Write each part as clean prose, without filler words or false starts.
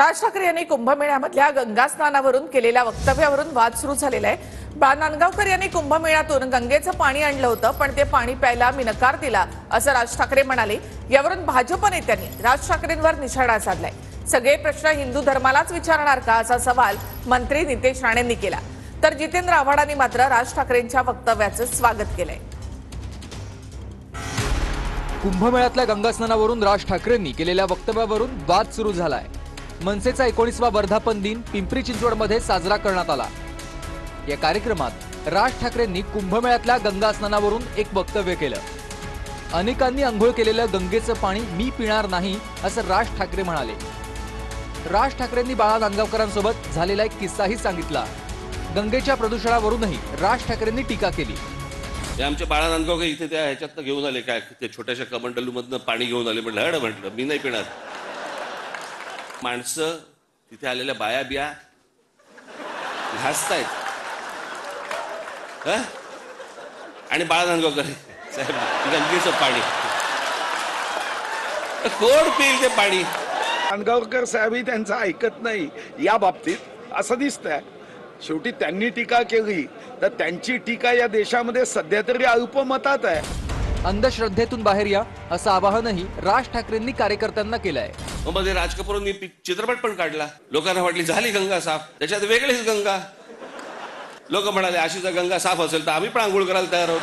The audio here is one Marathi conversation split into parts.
राज ठाकरे यांनी कुंभमेळ्यामधल्या गंगा स्नानावरून केलेल्या वक्तव्यावरून वाद सुरू झालेला आहे। नांदगावकर यांनी कुंभमेळ्यातून गंगेचं पाणी आणलं होतं, पण ते पाणी प्यायला मी नकार दिला असं राज ठाकरे म्हणाले। यावरून भाजप नेत्यांनी राज ठाकरेंवर निशाणा साधलाय। सगळे प्रश्न हिंदू धर्मालाच विचारणार का असा सवाल मंत्री नितेश राणेंनी केला, तर जितेंद्र आव्हाडांनी मात्र राज ठाकरेंच्या वक्तव्याचं स्वागत केलंय। कुंभमेळ्यातल्या गंगा स्नानावरून राज ठाकरेंनी केलेल्या वक्तव्यावरून वाद सुरू झालाय। मनसेचा 19वा वर्धापन दिन पिंपरी चिंचवडमध्ये साजरा करण्यात आला। या कार्यक्रमात राज ठाकरेंनी कुंभमेळ्यातल्या गंगा स्नानावरून एक वक्तव्य केलं। अनेकांनी अंघोळ केलेलं गंगेचं पाणी मी पिणार नाही असं राज ठाकरे म्हणाले। राज ठाकरेंनी बाळा नांदगावकरांसोबत झालेला एक किस्साही सांगितला। गंगेच्या प्रदूषणावरूनही राज ठाकरेंनी टीका केली। ते आमचे बाळा नांदगावकर इथे त्या ह्याच्यातनं घेऊन आले, काय ते छोट्याशा कमंडलूमधनं पाणी घेऊन आले। म्हटलं मी नाही पिणार। माणसं तिथे आलेल्या बाया बिया घासतायत आणि बाळा नांदगावकर साहेब गंगेचं पाणी कोण पिईल ते पाणी? नांदगावकर साहेबही त्यांचं ऐकत नाही या बाबतीत असं दिसतंय। शेवटी त्यांनी टीका केली तर त्यांची टीका या देशामध्ये सध्या तरी अल्पमतात आहे। अंधश्रद्धेतून बाहेर या असं आवाहनही राज ठाकरेंनी कार्यकर्त्यांना केलंय। मध्ये राज कपूरनी चित्रपट पण काढला, लोकांना वाटली झाली गंगा साफ, त्याच्यात वेगळीच गंगा। लोक म्हणाले अशी जर गंगा साफ असेल तर आम्ही पण आंघोळ करायला तयार आहोत।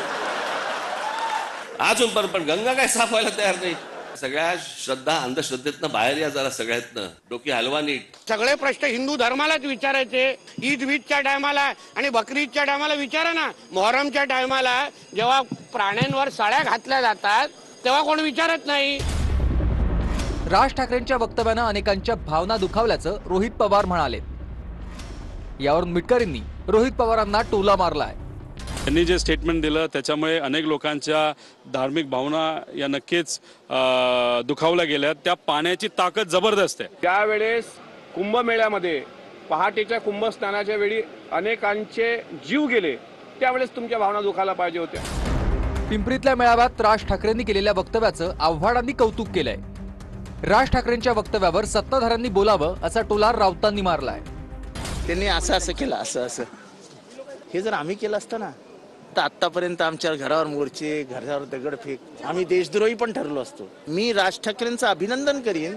अजून पण गंगा काय साफ व्हायला तयार नाही। सगळ्या श्रद्धा अंधश्रद्धेतनं बाहेर या जरा, सगळ्यातनं डोकी हलवा नीट। सगळे प्रश्न हिंदू धर्मालाच विचारायचे। ईदच्या टायमाला आणि बकरीदच्या टायमाला विचारा ना। मोहरमच्या टायमाला जेव्हा प्राण्यांवर साळ्या घातल्या जातात तेव्हा कोण विचारत नाही। राज ठाकरेंच्या वक्तव्यानं अनेकांच्या भावना दुखावल्याचं रोहित पवार म्हणाले। यावरून मिटकरींनी रोहित पवारांना टोला मारलाय। त्यांनी जे स्टेटमेंट दिलं त्याच्यामुळे अनेक लोकांच्या धार्मिक भावना या नक्कीच दुखावल्या गेल्या। त्या पाण्याची ताकद जबरदस्त आहे। त्यावेळेस कुंभमेळ्यामध्ये पहाटेच्या कुंभस्नानाच्या वेळी अनेकांचे जीव गेले, त्यावेळेस तुमच्या भावना दुखायला पाहिजे होत्या। पिंपरीतल्या मेळाव्यात राज ठाकरेंनी केलेल्या वक्तव्याचं आव्हाडांनी कौतुक केलंय। राज ठाकरेंच्या वक्तव्यावर सत्ताधाऱ्यांनी बोलावं असा टोला राऊतांनी मारलाय। त्यांनी असं केलं, असं हे जर आम्ही केलं असतं ना तर आतापर्यंत आमच्या घरावर मोर्चे, घरावर दगडफेक, आम्ही देशद्रोही पण ठरलो असतो। मी राज ठाकरेंचं अभिनंदन करीन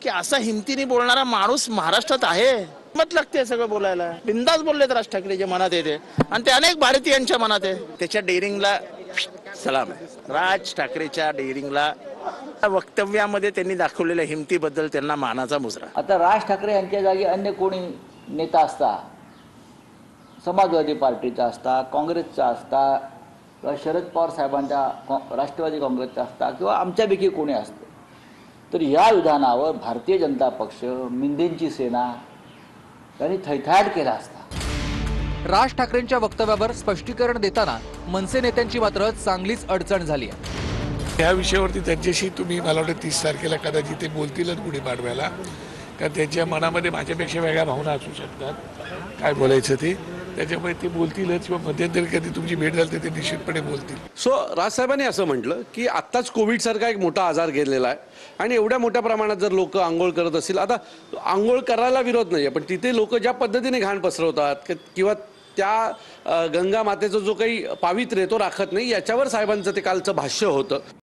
की असा हिमतीने बोलणारा माणूस महाराष्ट्रात आहे। मत लागते सगळं बोलायला। बिंदास बोललेत राज ठाकरे, जे मनात येते आणि ते अनेक भारतीयांच्या मनात आहे। त्याच्या डेअरिंगला सलाम आहे। राज ठाकरेच्या डेअरिंगला, वक्तव्यामध्ये त्यांनी दाखवलेल्या हिमतीबद्दल त्यांना मानाचा मुजरा। आता राज ठाकरे यांच्या जागी अन्य कोणी नेता असता, समाजवादी पार्टीचा असता, काँग्रेसचा असता, किंवा शरद पवार साहेबांच्या राष्ट्रवादी काँग्रेसचा असता, किंवा आमच्यापैकी कोणी असतं, तर या विधानावर भारतीय जनता पक्ष, मिंदेंची सेना यांनी थैथाट केला असता। राज ठाकरेंच्या वक्तव्यावर स्पष्टीकरण देताना मनसे नेत्यांची मात्र चांगलीच अडचण झाली आहे। या विषयावरती त्यांच्याशी तुम्ही मला वाटतं 30 तारखेला कदाचित ते बोलतीलच गुढीपाडव्याला, कारण त्यांच्या मनामध्ये माझ्यापेक्षा वेगळ्या भावना असू शकतात काय बोलायचं ते, त्याच्यामुळे ते बोलतीलच किंवा मध्यंतरी कधी तुमची भेट झाली तर ते निश्चितपणे बोलतील। राजसाहेबांनी असं म्हटलं की आत्ताच कोविडसारखा एक मोठा आजार गेलेला आहे आणि एवढ्या मोठ्या प्रमाणात जर लोक आंघोळ करत असतील, आता आंघोळ करायला विरोध नाही, पण तिथे लोक ज्या पद्धतीने घाण पसरवतात किंवा त्या गंगा मातेचा जो काही पावित्र्य तो राखत नाही, याच्यावर साहेबांचं ते कालचं भाष्य होतं।